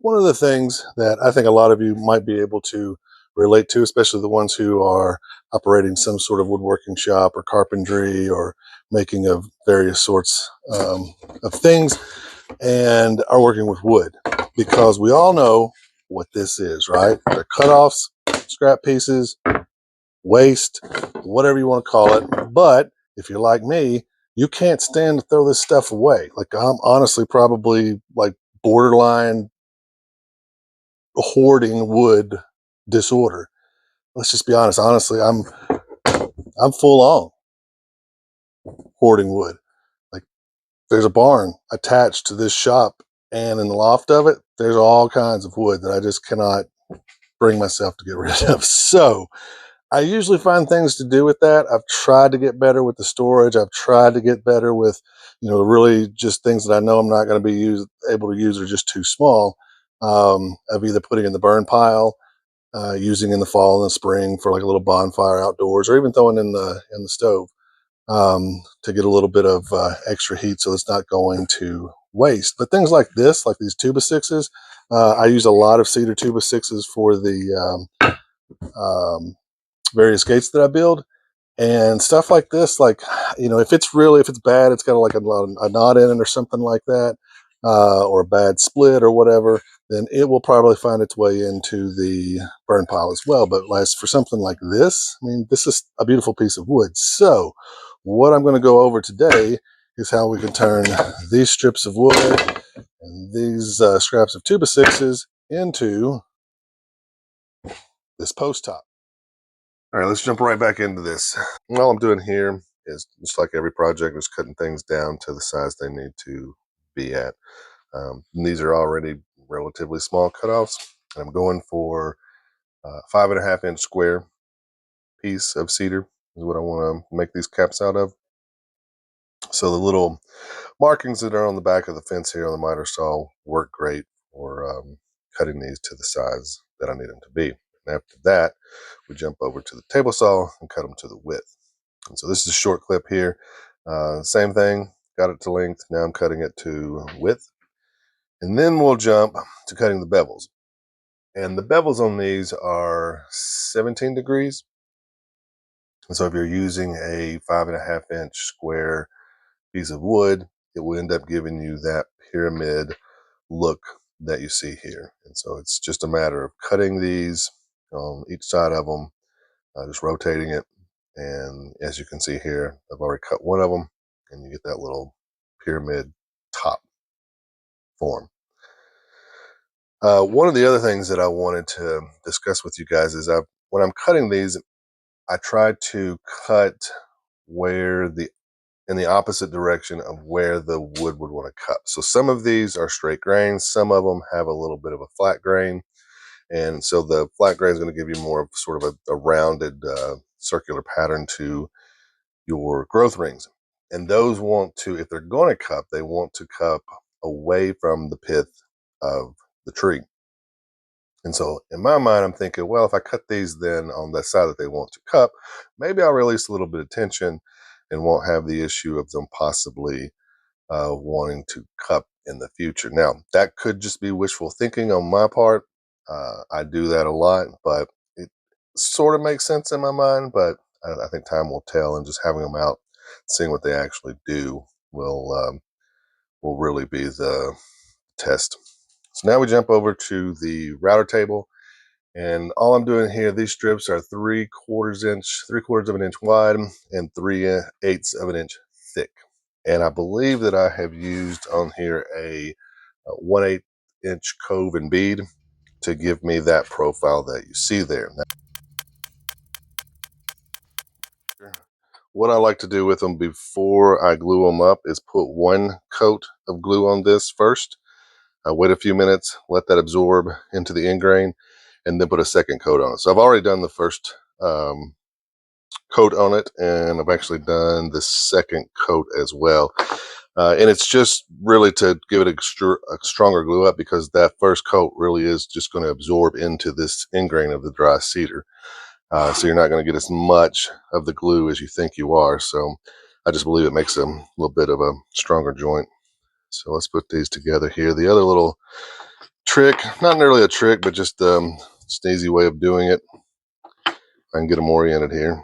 One of the things that I think a lot of you might be able to relate to, especially the ones who are operating some sort of woodworking shop or carpentry or making of various sorts of things and are working with wood, because we all know what this is, right? They're cutoffs, scrap pieces, waste, whatever you want to call it. But if you're like me, you can't stand to throw this stuff away. Like, I'm honestly probably like borderline hoarding wood disorder. Let's just be honest. Honestly, I'm full on hoarding wood. Like, there's a barn attached to this shop, and in the loft of it, there's all kinds of wood that I just cannot bring myself to get rid of. So I usually find things to do with that. I've tried to get better with the storage. I've tried to get better with, really just things that I know I'm not going to be able to use, or just too small. Of either putting in the burn pile, using in the fall and the spring for like a little bonfire outdoors, or even throwing in the stove, to get a little bit of extra heat, so it's not going to waste. But things like this, like these 2x6s, I use a lot of cedar 2x6s for the various gates that I build. And stuff like this, like, if it's bad, it's got like a knot in it or something like that, or a bad split or whatever, then it will probably find its way into the burn pile as well. But as for something like this, I mean, this is a beautiful piece of wood. So what I'm going to go over today is how we can turn these strips of wood and these scraps of 2x6s into this post top. All right, let's jump right back into this. All I'm doing here is, just like every project, just cutting things down to the size they need to be at. These are already relatively small cutoffs. I'm going for 5.5 inch square piece of cedar is what I want to make these caps out of. So the little markings that are on the back of the fence here on the miter saw work great for cutting these to the size that I need them to be. And after that, we jump over to the table saw and cut them to the width. And so this is a short clip here. Same thing, got it to length. Now I'm cutting it to width. And then we'll jump to cutting the bevels. And the bevels on these are 17 degrees. And so if you're using a 5.5 inch square piece of wood, it will end up giving you that pyramid look that you see here. And so it's just a matter of cutting these on each side of them, just rotating it. And as you can see here, I've already cut one of them, and you get that little pyramid top form. One of the other things that I wanted to discuss with you guys is, when I'm cutting these, I try to cut in the opposite direction of where the wood would want to cut. So some of these are straight grains, some of them have a little bit of a flat grain. And so the flat grain is going to give you more of sort of a rounded circular pattern to your growth rings. And those want to, if they're going to cup, they want to cup away from the pith of the tree. And so in my mind, I'm thinking, well, if I cut these then on the side that they want to cup, maybe I'll release a little bit of tension and won't have the issue of them possibly wanting to cup in the future. Now, that could just be wishful thinking on my part. I do that a lot, but it sort of makes sense in my mind. But I think time will tell, and just having them out, seeing what they actually do, will really be the test. So now we jump over to the router table, and all I'm doing here, these strips are 3/4 of an inch wide and 3/8 of an inch thick. And I believe that I have used on here a 1/8 inch cove and bead to give me that profile that you see there. What I like to do with them before I glue them up is put one coat of glue on this first. Wait a few minutes, let that absorb into the end grain, and then put a second coat on it. So I've already done the first coat on it, and I've actually done the second coat as well. And it's just really to give it a stronger glue up, because that first coat really is just going to absorb into this end grain of the dry cedar. So you're not going to get as much of the glue as you think you are. So I just believe it makes a little bit of a stronger joint. So let's put these together here. The other little trick, not really a trick, but just an easy way of doing it. I can get them oriented here.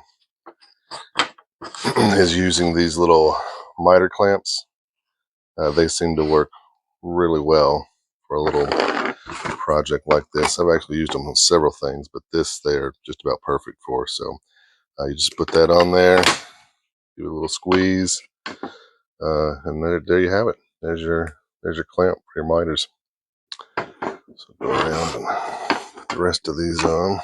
Is using these little miter clamps. They seem to work really well for a little project like this. I've actually used them on several things, but this they're just about perfect for. So you just put that on there, give it a little squeeze, and there you have it. There's your clamp for your miters. So go around and put the rest of these on.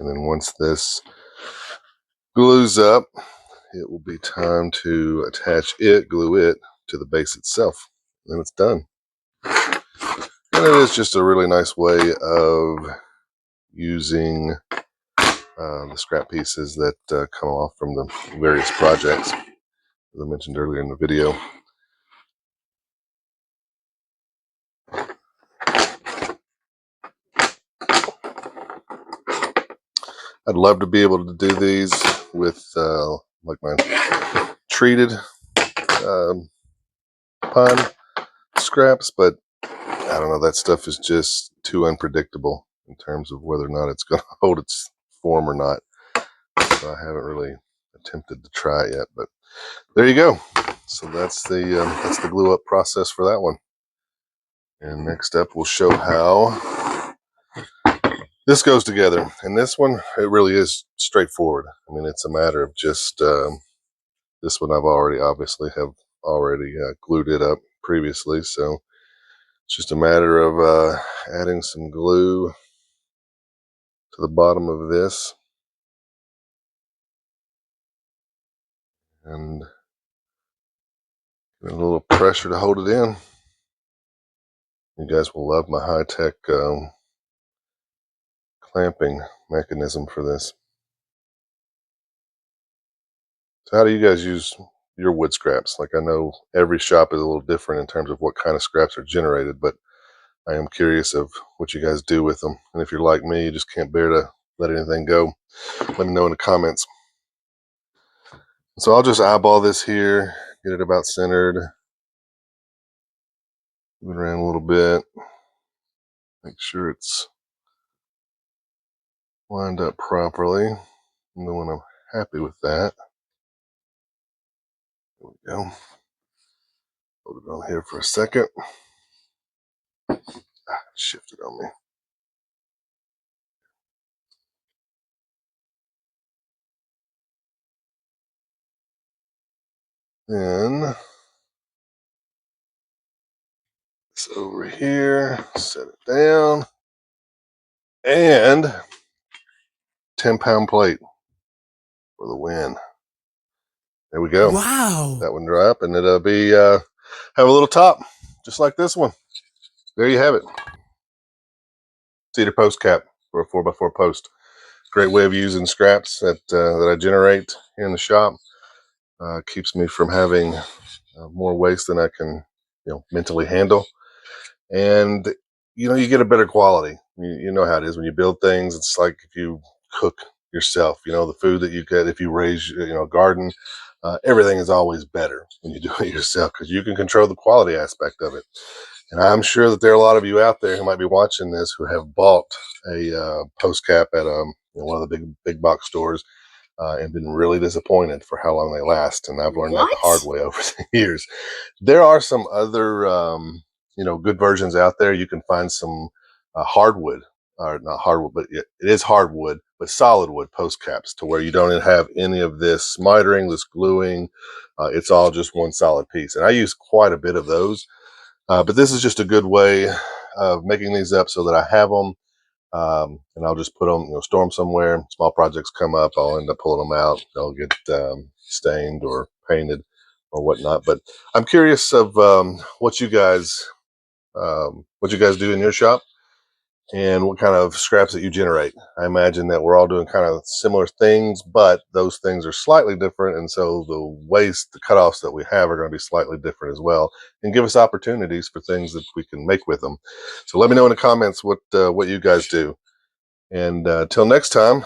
And then once this glues up, it will be time to glue it to the base itself. And then it's done. And it is just a really nice way of using the scrap pieces that come off from the various projects, as I mentioned earlier in the video. I'd love to be able to do these with like my treated pine scraps, but I don't know, that stuff is just too unpredictable in terms of whether or not it's going to hold its form or not. So I haven't really attempted to try it yet, but there you go. So that's the glue up process for that one. And next up, we'll show how this goes together. And this one, it really is straightforward. I mean, it's a matter of just this one I've already glued it up previously, so it's just a matter of adding some glue to the bottom of this and a little pressure to hold it in. You guys will love my high-tech clamping mechanism for this. So how do you guys use your wood scraps? Like, I know every shop is a little different in terms of what kind of scraps are generated, but I am curious of what you guys do with them. And if you're like me, you just can't bear to let anything go, let me know in the comments. So I'll just eyeball this here, get it about centered, move it around a little bit, make sure it's lined up properly. And then when I'm happy with that, there we go. Hold it on here for a second. Shifted on me. Then it's over here, set it down, and 10-pound plate for the win. There we go. Wow. That one dry up, and it'll be have a little top, just like this one. There you have it. Cedar post cap for a 4x4 post. Great way of using scraps that I generate here in the shop. Keeps me from having more waste than I can, mentally handle. And you get a better quality. You know how it is when you build things. It's like if you cook yourself. The food that you get if you raise, a garden. Everything is always better when you do it yourself because you can control the quality aspect of it. And I'm sure that there are a lot of you out there who might be watching this who have bought a post cap at one of the big box stores and been really disappointed for how long they last. And I've learned that the hard way over the years. There are some other, good versions out there. You can find some hardwood, or not hardwood, but it is hardwood, but solid wood post caps to where you don't have any of this mitering, this gluing. It's all just one solid piece. And I use quite a bit of those. But this is just a good way of making these up so that I have them. And I'll just put them, store them somewhere. Small projects come up, I'll end up pulling them out. They'll get stained or painted or whatnot. But I'm curious of what you guys do in your shop and what kind of scraps that you generate. I imagine that we're all doing kind of similar things, but those things are slightly different. And so the cutoffs that we have are going to be slightly different as well and give us opportunities for things that we can make with them. So let me know in the comments what you guys do. And till next time,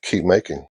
keep making.